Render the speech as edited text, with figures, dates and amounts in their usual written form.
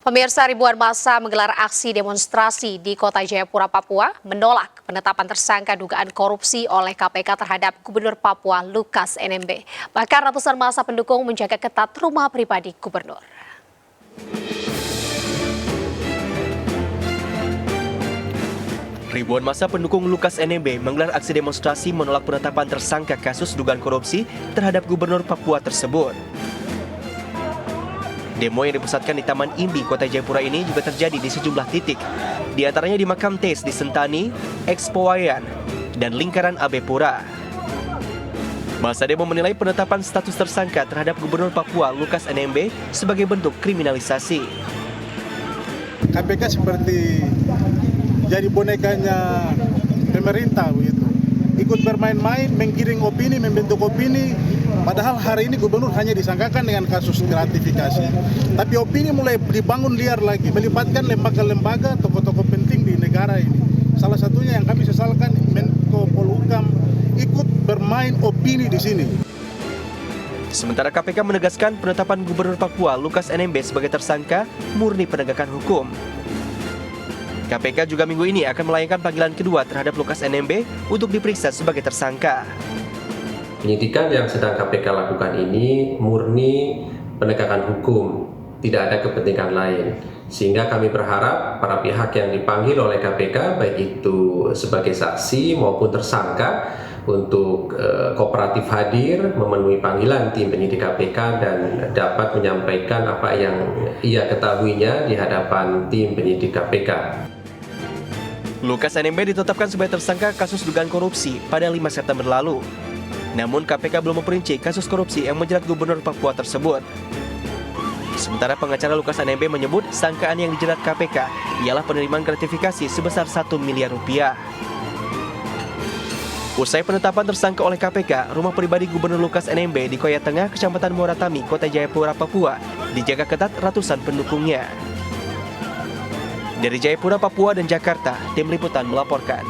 Pemirsa, ribuan massa menggelar aksi demonstrasi di Kota Jayapura, Papua, menolak penetapan tersangka dugaan korupsi oleh KPK terhadap Gubernur Papua Lukas NMB. Bahkan ratusan massa pendukung menjaga ketat rumah pribadi gubernur. Ribuan massa pendukung Lukas NMB menggelar aksi demonstrasi menolak penetapan tersangka kasus dugaan korupsi terhadap Gubernur Papua tersebut. Demo yang dipusatkan di Taman Imbi, Kota Jayapura ini juga terjadi di sejumlah titik. Di antaranya di Makam Tes di Sentani, Expo Wayan, dan lingkaran AB Pura. Massa demo menilai penetapan status tersangka terhadap Gubernur Papua Lukas NMB sebagai bentuk kriminalisasi. KPK seperti jadi bonekanya pemerintah begitu. Ikut bermain-main, menggiring opini, membentuk opini. Padahal hari ini gubernur hanya disangkakan dengan kasus gratifikasi. Tapi opini mulai dibangun liar lagi, melibatkan lembaga-lembaga, tokoh-tokoh penting di negara ini. Salah satunya yang kami sesalkan, Menko Polhukam ikut bermain opini di sini. Sementara KPK menegaskan penetapan Gubernur Papua Lukas NMB sebagai tersangka murni penegakan hukum. KPK juga minggu ini akan melayangkan panggilan kedua terhadap Lukas NMB untuk diperiksa sebagai tersangka. Penyidikan yang sedang KPK lakukan ini murni penegakan hukum, tidak ada kepentingan lain. Sehingga kami berharap para pihak yang dipanggil oleh KPK, baik itu sebagai saksi maupun tersangka, untuk kooperatif hadir, memenuhi panggilan tim penyidik KPK dan dapat menyampaikan apa yang ia ketahuinya di hadapan tim penyidik KPK. Lukas NMB ditetapkan sebagai tersangka kasus dugaan korupsi pada 5 September lalu. Namun KPK belum memperinci kasus korupsi yang menjerat Gubernur Papua tersebut. Sementara pengacara Lukas NMB menyebut sangkaan yang dijerat KPK ialah penerimaan gratifikasi sebesar 1 miliar rupiah. Usai penetapan tersangka oleh KPK, rumah pribadi Gubernur Lukas NMB di Koya Tengah, Kecamatan Muaratami, Kota Jayapura, Papua, dijaga ketat ratusan pendukungnya. Dari Jayapura, Papua dan Jakarta, tim liputan melaporkan.